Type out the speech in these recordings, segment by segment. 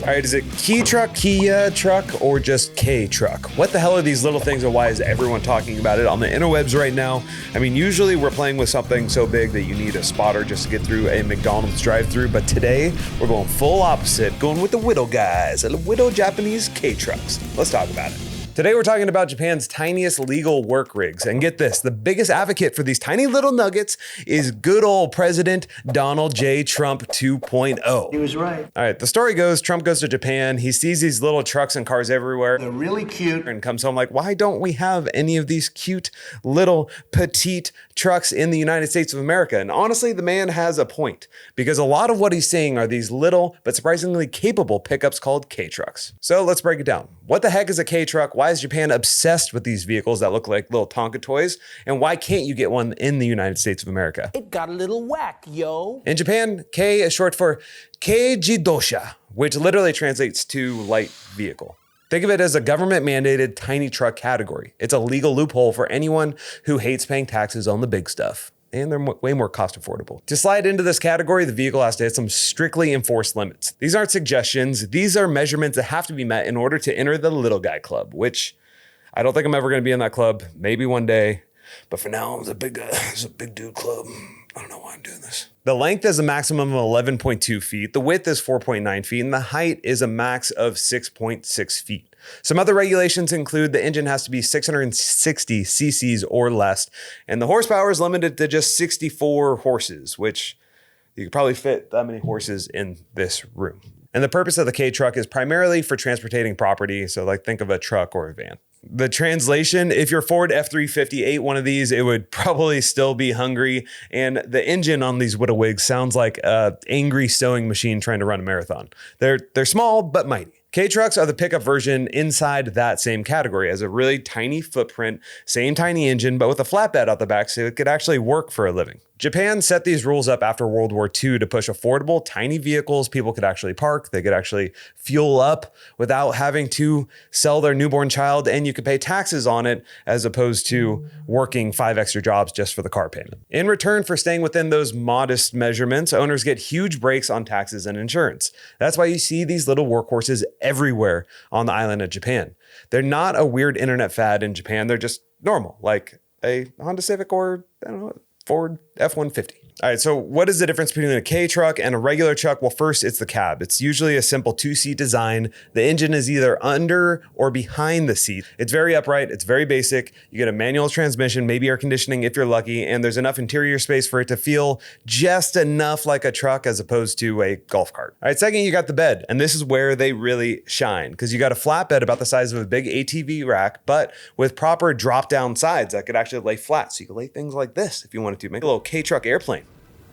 All right, is it Kei Truck, Kei Truck, or just Kei Truck? What the hell are these little things and why is everyone talking about it on the interwebs right now? I mean, usually we're playing with something so big that you need a spotter just to get through a McDonald's drive-thru, but today we're going full opposite, going with the Widow guys, the Widow Japanese Kei Trucks. Let's talk about it. Today we're talking about Japan's tiniest legal work rigs. And get this, the biggest advocate for these tiny little nuggets is good old President Donald J. Trump 2.0. He was right. All right, the story goes, Trump goes to Japan, he sees these little trucks and cars everywhere. They're really cute. And comes home like, why don't we have any of these cute little petite trucks in the United States of America? And honestly, the man has a point because a lot of what he's seeing are these little but surprisingly capable pickups called Kei Trucks. So let's break it down. What the heck is a Kei Truck? Why is Japan obsessed with these vehicles that look like little Tonka toys? And why can't you get one in the United States of America? It got a little whack, yo. In Japan, Kei is short for Keijidosha, which literally translates to light vehicle. Think of it as a government-mandated tiny truck category. It's a legal loophole for anyone who hates paying taxes on the big stuff. And they're way more cost affordable. To slide into this category, the vehicle has to hit some strictly enforced limits. These aren't suggestions. These are measurements that have to be met in order to enter the little guy club, which I don't think I'm ever going to be in that club. Maybe one day. But for now, it's a big dude club. I don't know why I'm doing this. The length is a maximum of 11.2 feet. The width is 4.9 feet. And the height is a max of 6.6 feet. Some other regulations include the engine has to be 660 cc's or less, and the horsepower is limited to just 64 horses, which you could probably fit that many horses in this room. And the purpose of the Kei Truck is primarily for transporting property, so like think of a truck or a van. The translation, if your Ford F-350 ate one of these, it would probably still be hungry, and the engine on these Widowigs sounds like an angry sewing machine trying to run a marathon. They're small but mighty. Kei Trucks are the pickup version inside that same category as a really tiny footprint, same tiny engine, but with a flatbed out the back so it could actually work for a living. Japan set these rules up after World War II to push affordable, tiny vehicles people could actually park. They could actually fuel up without having to sell their newborn child, and you could pay taxes on it as opposed to working 5 extra jobs just for the car payment. In return for staying within those modest measurements, owners get huge breaks on taxes and insurance. That's why you see these little workhorses everywhere on the island of Japan. They're not a weird internet fad in Japan. They're just normal, like a Honda Civic or, I don't know, Ford F-150. All right, so what is the difference between a Kei Truck and a regular truck? Well, first, it's the cab. It's usually a simple 2-seat design. The engine is either under or behind the seat. It's very upright. It's very basic. You get a manual transmission, maybe air conditioning if you're lucky, and there's enough interior space for it to feel just enough like a truck as opposed to a golf cart. All right, second, you got the bed, and this is where they really shine because you got a flatbed about the size of a big ATV rack, but with proper drop-down sides that could actually lay flat. So you could lay things like this if you wanted to. Make a little Kei Truck airplane.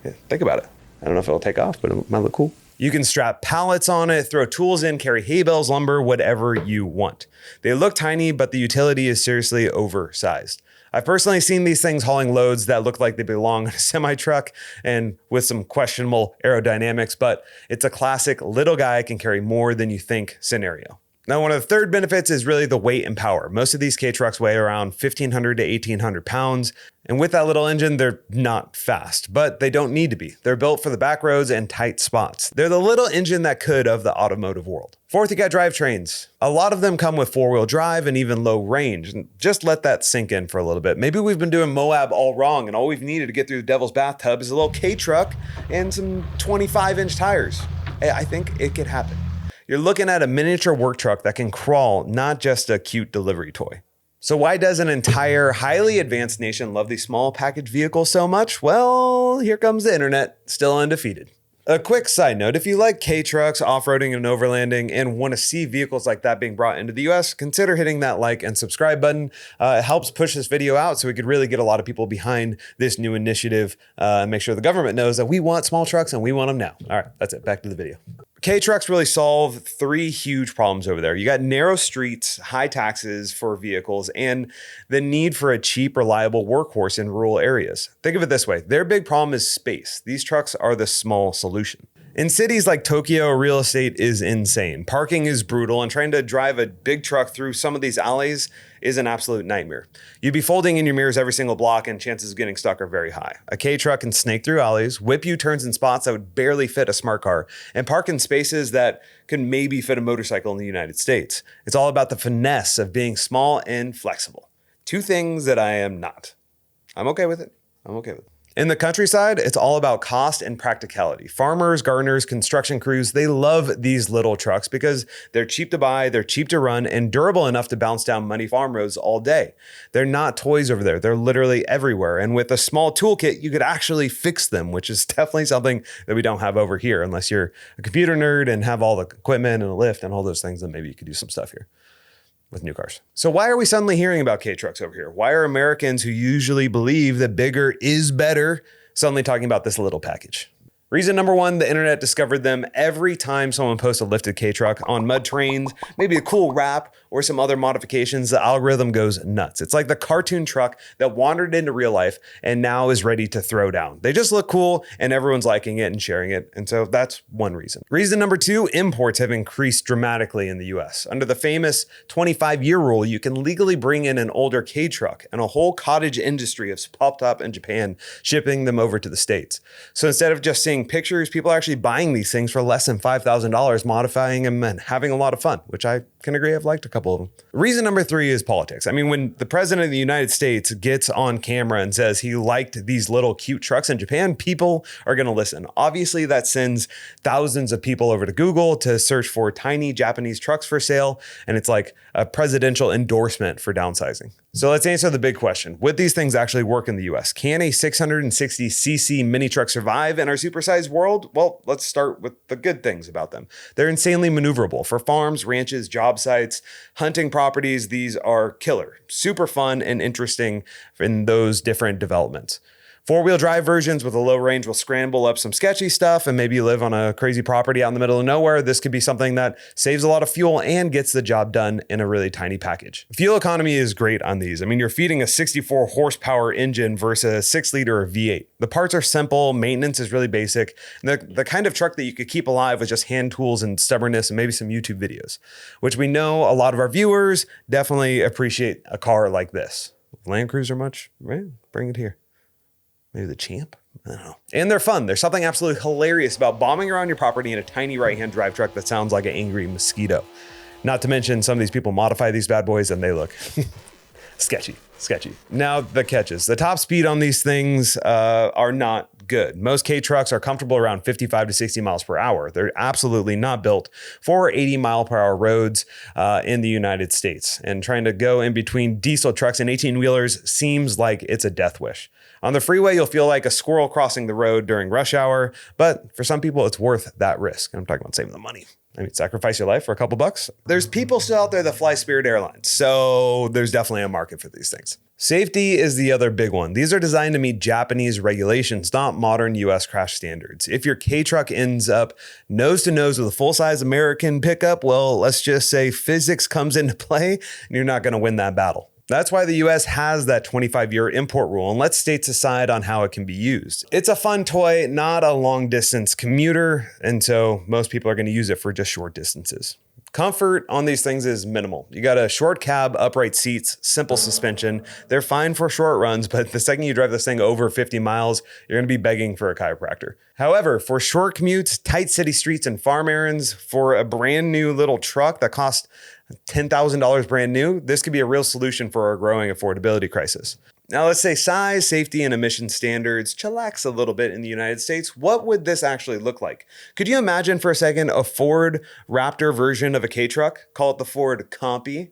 Yeah, think about it. I don't know if it'll take off, but it might look cool. You can strap pallets on it, throw tools in, carry hay bales, lumber, whatever you want. They look tiny, but the utility is seriously oversized. I've personally seen these things hauling loads that look like they belong in a semi-truck and with some questionable aerodynamics, but it's a classic little guy can carry more than you think scenario. Now, one of the third benefits is really the weight and power. Most of these Kei Trucks weigh around 1,500 to 1,800 pounds. And with that little engine, they're not fast, but they don't need to be. They're built for the back roads and tight spots. They're the little engine that could of the automotive world. Fourth, you got drivetrains. A lot of them come with 4-wheel drive and even low range. And just let that sink in for a little bit. Maybe we've been doing Moab all wrong and all we've needed to get through the devil's bathtub is a little Kei Truck and some 25-inch tires. Hey, I think it could happen. You're looking at a miniature work truck that can crawl, not just a cute delivery toy. So why does an entire highly advanced nation love these small package vehicles so much? Well, here comes the internet, still undefeated. A quick side note, if you like Kei Trucks, off-roading and overlanding, and want to see vehicles like that being brought into the US, consider hitting that like and subscribe button. It helps push this video out so we could really get a lot of people behind this new initiative and make sure the government knows that we want small trucks and we want them now. All right, that's it. Back to the video. Kei Trucks really solve 3 huge problems over there. You got narrow streets, high taxes for vehicles, and the need for a cheap, reliable workhorse in rural areas. Think of it this way. Their big problem is space. These trucks are the small solution. In cities like Tokyo, real estate is insane. Parking is brutal, and trying to drive a big truck through some of these alleys is an absolute nightmare. You'd be folding in your mirrors every single block and chances of getting stuck are very high. A Kei Truck can snake through alleys, whip U-turns in spots that would barely fit a smart car, and park in spaces that could maybe fit a motorcycle in the United States. It's all about the finesse of being small and flexible. Two things that I am not. I'm okay with it. In the countryside, it's all about cost and practicality. Farmers, gardeners, construction crews, they love these little trucks because they're cheap to buy, they're cheap to run, and durable enough to bounce down muddy farm roads all day. They're not toys over there. They're literally everywhere. And with a small toolkit, you could actually fix them, which is definitely something that we don't have over here. Unless you're a computer nerd and have all the equipment and a lift and all those things, then maybe you could do some stuff here with new cars. So why are we suddenly hearing about Kei Trucks over here? Why are Americans who usually believe that bigger is better suddenly talking about this little package? Reason number one, the internet discovered them every time someone posts a lifted Kei Truck on mud trains, maybe a cool wrap or some other modifications. The algorithm goes nuts. It's like the cartoon truck that wandered into real life and now is ready to throw down. They just look cool and everyone's liking it and sharing it. And so that's one reason. Reason number two, imports have increased dramatically in the US. Under the famous 25-year rule, you can legally bring in an older Kei Truck, and a whole cottage industry has popped up in Japan, shipping them over to the States. So instead of just seeing pictures, people are actually buying these things for less than $5,000, modifying them and having a lot of fun, which I can agree. I've liked a couple of them. Reason number three is politics. I mean, when the president of the United States gets on camera and says he liked these little cute trucks in Japan, people are going to listen. Obviously, that sends thousands of people over to Google to search for tiny Japanese trucks for sale. And it's like a presidential endorsement for downsizing. So let's answer the big question. Would these things actually work in the US? Can a 660cc mini truck survive in our supersized world? Well, let's start with the good things about them. They're insanely maneuverable. For farms, ranches, job sites, hunting properties, these are killer. Super fun and interesting in those different developments. Four-wheel drive versions with a low range will scramble up some sketchy stuff, and maybe you live on a crazy property out in the middle of nowhere. This could be something that saves a lot of fuel and gets the job done in a really tiny package. Fuel economy is great on these. I mean, you're feeding a 64 horsepower engine versus a 6-liter V8. The parts are simple, maintenance is really basic, and the kind of truck that you could keep alive with just hand tools and stubbornness and maybe some YouTube videos, which we know a lot of our viewers definitely appreciate a car like this. Land Cruiser much? Right? Bring it here. Maybe the Champ? I don't know. And they're fun. There's something absolutely hilarious about bombing around your property in a tiny right-hand drive truck that sounds like an angry mosquito. Not to mention some of these people modify these bad boys and they look sketchy. Now the catches. The top speed on these things are not good. Most Kei trucks are comfortable around 55 to 60 miles per hour. They're absolutely not built for 80 mile per hour roads in the United States. And trying to go in between diesel trucks and 18-wheelers seems like it's a death wish. On the freeway, you'll feel like a squirrel crossing the road during rush hour, but for some people, it's worth that risk. I'm talking about saving the money. I mean, sacrifice your life for a couple bucks. There's people still out there that fly Spirit Airlines, so there's definitely a market for these things. Safety is the other big one. These are designed to meet Japanese regulations, not modern US crash standards. If your Kei truck ends up nose to nose with a full-size American pickup, well, let's just say physics comes into play and you're not going to win that battle. That's why the US has that 25-year import rule and lets states decide on how it can be used. It's a fun toy, not a long-distance commuter, and so most people are going to use it for just short distances. Comfort on these things is minimal. You got a short cab, upright seats, simple suspension. They're fine for short runs, but the second you drive this thing over 50 miles, you're going to be begging for a chiropractor. However, for short commutes, tight city streets, and farm errands, for a brand new little truck that costs $10,000 brand new, this could be a real solution for our growing affordability crisis. Now, let's say size, safety, and emission standards chillax a little bit in the United States. What would this actually look like? Could you imagine for a second a Ford Raptor version of a Kei truck? Call it the Ford Compy.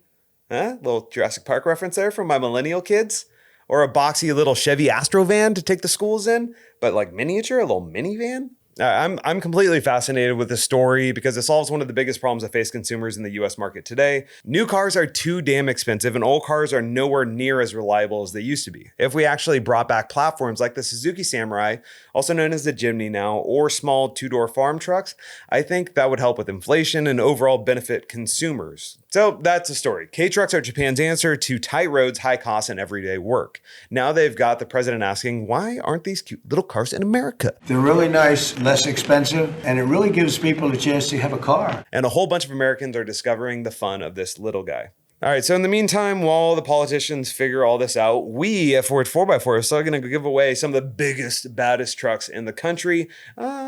Little Jurassic Park reference there from my millennial kids. Or a boxy little Chevy Astro-Van to take the schools in, but like miniature, a little minivan. I'm completely fascinated with this story because it solves one of the biggest problems that face consumers in the US market today. New cars are too damn expensive and old cars are nowhere near as reliable as they used to be. If we actually brought back platforms like the Suzuki Samurai, also known as the Jimny now, or small two-door farm trucks, I think that would help with inflation and overall benefit consumers. So that's the story. Kei trucks are Japan's answer to tight roads, high costs, and everyday work. Now they've got the president asking, why aren't these cute little cars in America? They're really nice, less expensive, and it really gives people a chance to have a car. And a whole bunch of Americans are discovering the fun of this little guy. All right, so in the meantime, while the politicians figure all this out, we at Ford 4x4 are still going to give away some of the biggest, baddest trucks in the country.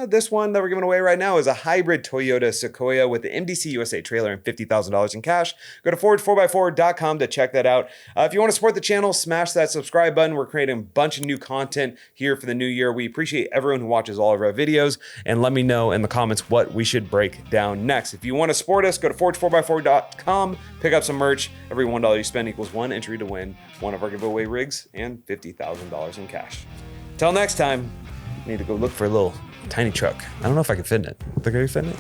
This one that we're giving away right now is a hybrid Toyota Sequoia with the MDC USA trailer and $50,000 in cash. Go to Ford4x4.com to check that out. If you want to support the channel, smash that subscribe button. We're creating a bunch of new content here for the new year. We appreciate everyone who watches all of our videos, and let me know in the comments what we should break down next. If you want to support us, go to Ford4x4.com, pick up some merch. Every $1 you spend equals one entry to win one of our giveaway rigs and $50,000 in cash. Till next time, I need to go look for a little tiny truck. I don't know if I can fit in it. Think I can fit in it?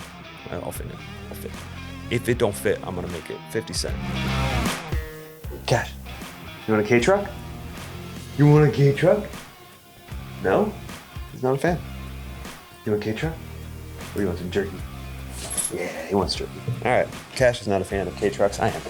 I'll fit in it. I'll fit. If it don't fit, I'm gonna make it 50 cents. Cash. You want a Kei Truck? You want a Kei Truck? No? He's not a fan. You want a Kei Truck? Or you want some jerky? Yeah, he wants jerky. All right, Cash is not a fan of Kei Trucks. I am.